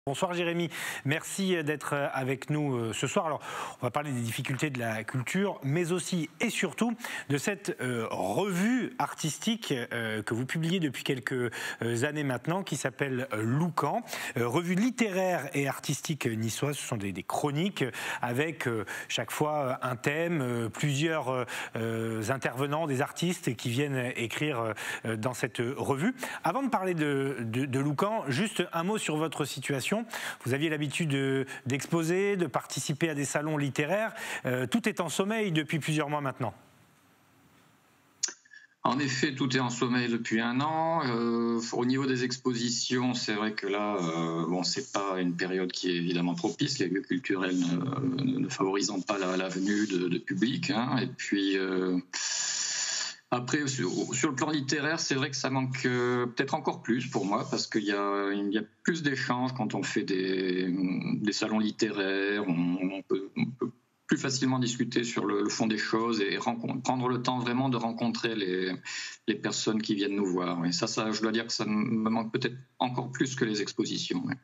Bonsoir Jérémy, merci d'être avec nous ce soir. Alors, on va parler des difficultés de la culture, mais aussi et surtout de cette revue artistique que vous publiez depuis quelques années maintenant, qui s'appelle Loucan. Revue littéraire et artistique niçoise, ce sont des chroniques avec chaque fois un thème, plusieurs intervenants, des artistes qui viennent écrire dans cette revue. Avant de parler de Loucan, juste un mot sur votre situation. Vous aviez l'habitude d'exposer, de participer à des salons littéraires. Tout est en sommeil depuis plusieurs mois maintenant. En effet, tout est en sommeil depuis un an. Au niveau des expositions, c'est vrai que là, c'est pas une période qui est évidemment propice, les lieux culturels ne favorisant pas la venue de public. Et puis... Après, sur le plan littéraire, c'est vrai que ça manque peut-être encore plus pour moi, parce qu'il y a plus d'échanges quand on fait des salons littéraires, on peut plus facilement discuter sur le fond des choses et prendre le temps vraiment de rencontrer les personnes qui viennent nous voir. Et ça, je dois dire que ça me manque peut-être encore plus que les expositions. Ouais.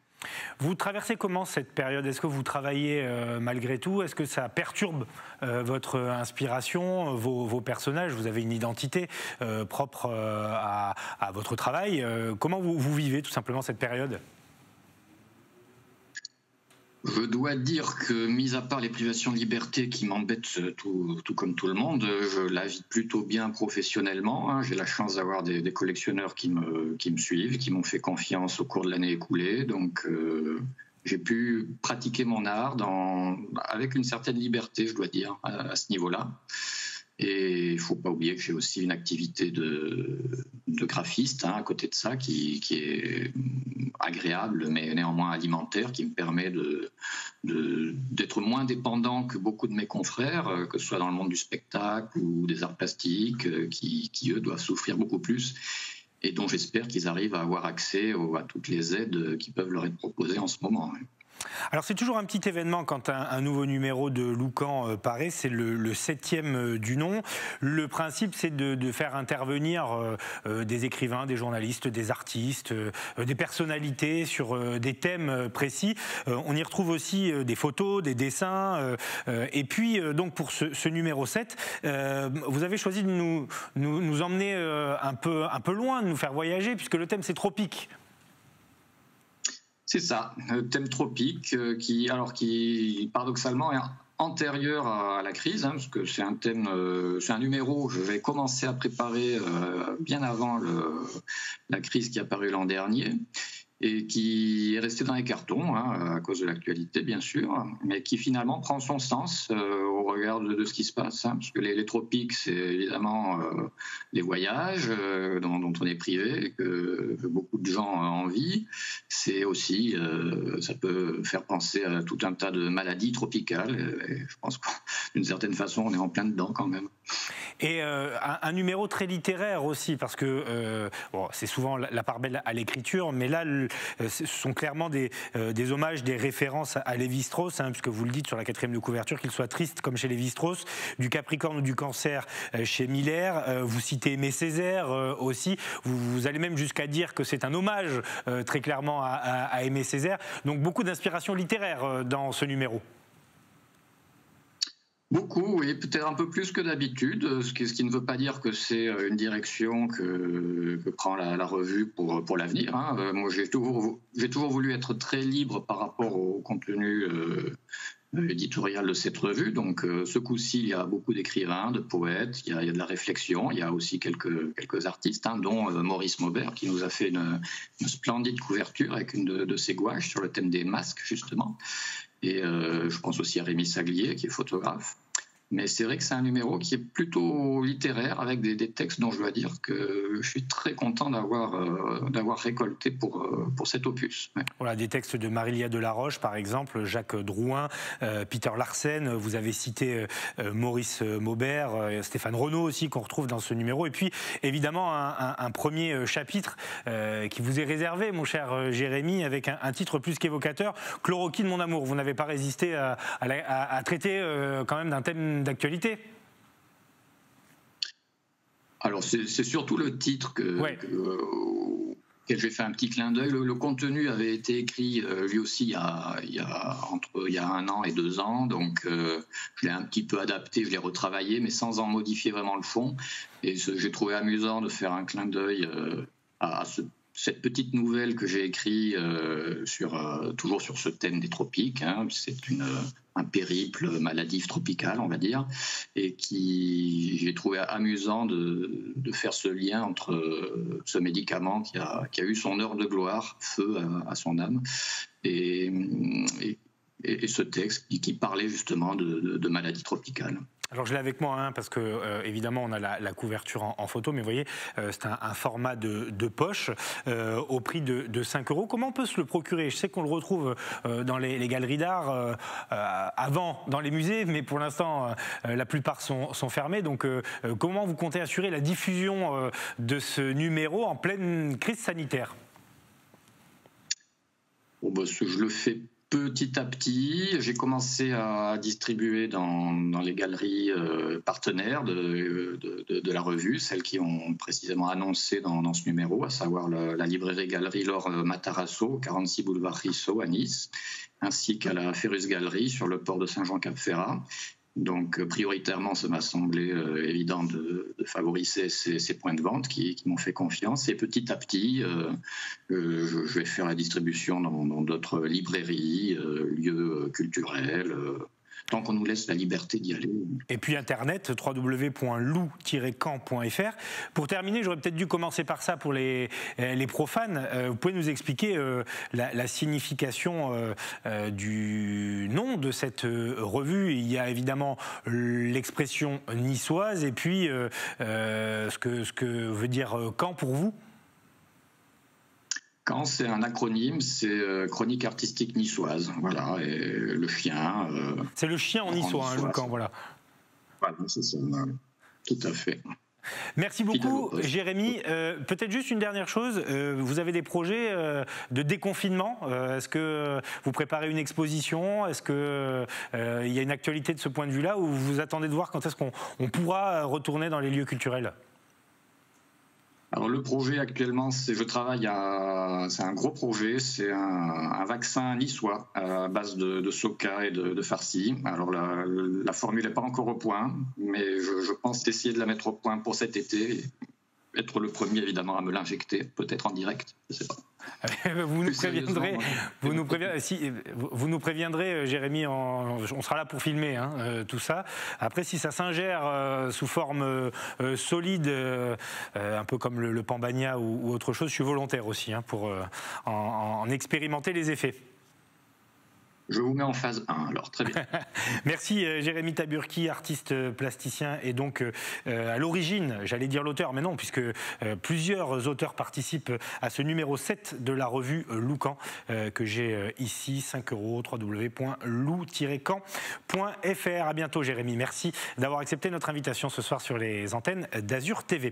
Vous traversez comment cette période? Est-ce que vous travaillez malgré tout? Est-ce que ça perturbe votre inspiration, vos personnages? Vous avez une identité propre à votre travail. Comment vous vivez tout simplement cette période? Je dois dire que, mis à part les privations de liberté qui m'embêtent tout comme tout le monde, je la vis plutôt bien professionnellement. J'ai la chance d'avoir des collectionneurs qui me suivent, qui m'ont fait confiance au cours de l'année écoulée. Donc, j'ai pu pratiquer mon art avec une certaine liberté, je dois dire, à ce niveau-là. Et il ne faut pas oublier que j'ai aussi une activité de graphiste à côté de ça qui est agréable mais néanmoins alimentaire, qui me permet d'être moins dépendant que beaucoup de mes confrères, que ce soit dans le monde du spectacle ou des arts plastiques, qui eux doivent souffrir beaucoup plus et dont j'espère qu'ils arrivent à avoir accès à toutes les aides qui peuvent leur être proposées en ce moment. Alors c'est toujours un petit événement quand un nouveau numéro de Loucan paraît, c'est le 7e du nom. Le principe, c'est de faire intervenir des écrivains, des journalistes, des artistes, des personnalités sur des thèmes précis. On y retrouve aussi des photos, des dessins. Et puis donc pour ce numéro 7, vous avez choisi de nous emmener un peu loin, de nous faire voyager, puisque le thème c'est tropique. C'est ça, thème tropique qui paradoxalement est antérieur à la crise, parce que c'est un numéro que je vais commencer à préparer bien avant la crise qui est apparue l'an dernier et qui est resté dans les cartons à cause de l'actualité bien sûr, mais qui finalement prend son sens au regard de ce qui se passe, parce que les tropiques c'est évidemment les voyages dont on est privé, que beaucoup de gens ont envie. C'est aussi, ça peut faire penser à tout un tas de maladies tropicales, et je pense que d'une certaine façon on est en plein dedans quand même. Et un numéro très littéraire aussi, parce que c'est souvent la part belle à l'écriture, mais là, ce sont clairement des hommages, des références à Lévi-Strauss, puisque vous le dites sur la 4e de couverture, qu'il soit triste comme chez Lévi-Strauss, du Capricorne ou du Cancer chez Miller. Vous citez Aimé Césaire aussi. Vous allez même jusqu'à dire que c'est un hommage très clairement à Aimé Césaire. Donc beaucoup d'inspiration littéraire dans ce numéro. Beaucoup, oui, peut-être un peu plus que d'habitude, ce qui ne veut pas dire que c'est une direction que prend la revue pour l'avenir. Moi, j'ai toujours voulu être très libre par rapport au contenu éditorial de cette revue. Donc, ce coup-ci, il y a beaucoup d'écrivains, de poètes, il y a de la réflexion, il y a aussi quelques artistes, dont Maurice Maubert, qui nous a fait une splendide couverture avec une de ses gouaches sur le thème des masques, justement. Et je pense aussi à Rémi Saglier, qui est photographe. Mais c'est vrai que c'est un numéro qui est plutôt littéraire, avec des textes dont je dois dire que je suis très content d'avoir récolté pour cet opus. Ouais. Voilà, des textes de Marilia Delaroche, par exemple, Jacques Drouin, Peter Larsen, vous avez cité Maurice Maubert, Stéphane Renaud aussi, qu'on retrouve dans ce numéro. Et puis, évidemment, un premier chapitre qui vous est réservé, mon cher Jérémy, avec un titre plus qu'évocateur, Chloroquine, mon amour. Vous n'avez pas résisté à traiter quand même d'un thème d'actualité. Alors c'est surtout le titre qui J'ai fait un petit clin d'œil. Le contenu avait été écrit lui aussi il y a 1 an et 2 ans, donc je l'ai un petit peu adapté, je l'ai retravaillé, mais sans en modifier vraiment le fond. Et j'ai trouvé amusant de faire un clin d'œil à cette petite nouvelle que j'ai écrite toujours sur ce thème des tropiques. Hein. C'est un périple maladif tropical, on va dire, et j'ai trouvé amusant de faire ce lien entre ce médicament qui a eu son heure de gloire, feu à son âme, et ce texte qui parlait justement de maladies tropicales. Alors je l'ai avec moi parce que évidemment on a la couverture en photo, mais vous voyez c'est un format de poche au prix de 5 €. Comment on peut se le procurer? Je sais qu'on le retrouve dans les galeries d'art, avant dans les musées, mais pour l'instant la plupart sont fermés. Donc comment vous comptez assurer la diffusion de ce numéro en pleine crise sanitaire? Je le fais petit à petit. J'ai commencé à distribuer dans les galeries partenaires de la revue, celles qui ont précisément annoncé dans ce numéro, à savoir la librairie Galerie Laure Matarazzo, 46 boulevard Risso à Nice, ainsi qu'à la Ferrus Galerie sur le port de Saint-Jean-Cap-Ferrat. Donc prioritairement, ça m'a semblé évident de favoriser ces points de vente qui m'ont fait confiance. Et petit à petit, je vais faire la distribution dans d'autres librairies, lieux culturels, tant qu'on nous laisse la liberté d'y aller. Et puis Internet, www.lou-camp.fr. Pour terminer, j'aurais peut-être dû commencer par ça pour les profanes. Vous pouvez nous expliquer la signification du nom de cette revue? Il y a évidemment l'expression niçoise et puis ce que veut dire Camp pour vous? Camp, c'est un acronyme, c'est Chronique artistique niçoise. Voilà, et le chien. C'est le chien en niçois, le Camp, voilà. Voilà, c'est ça, tout à fait. Merci beaucoup, Jérémy. Peut-être juste une dernière chose. Vous avez des projets de déconfinement. Est-ce que vous préparez une exposition? Est-ce qu'il y a une actualité de ce point de vue-là, ou vous attendez de voir quand est-ce qu'on pourra retourner dans les lieux culturels? Alors le projet actuellement, c'est un gros projet, c'est un vaccin niçois à base de soca et de farci. Alors la formule n'est pas encore au point, mais je pense essayer de la mettre au point pour cet été. Être le premier évidemment à me l'injecter, peut-être en direct, je ne sais pas. Vous nous préviendrez, Jérémy, on sera là pour filmer tout ça. Après, si ça s'ingère sous forme solide, un peu comme le Pambagna ou autre chose, je suis volontaire aussi pour en expérimenter les effets. Je vous mets en phase 1, alors très bien. Merci Jérémy Taburki, artiste plasticien et donc à l'origine, j'allais dire l'auteur, mais non, puisque plusieurs auteurs participent à ce numéro 7 de la revue Loucan que j'ai ici, 5 €, www.lou-camp.fr. À bientôt Jérémy, merci d'avoir accepté notre invitation ce soir sur les antennes d'Azur TV.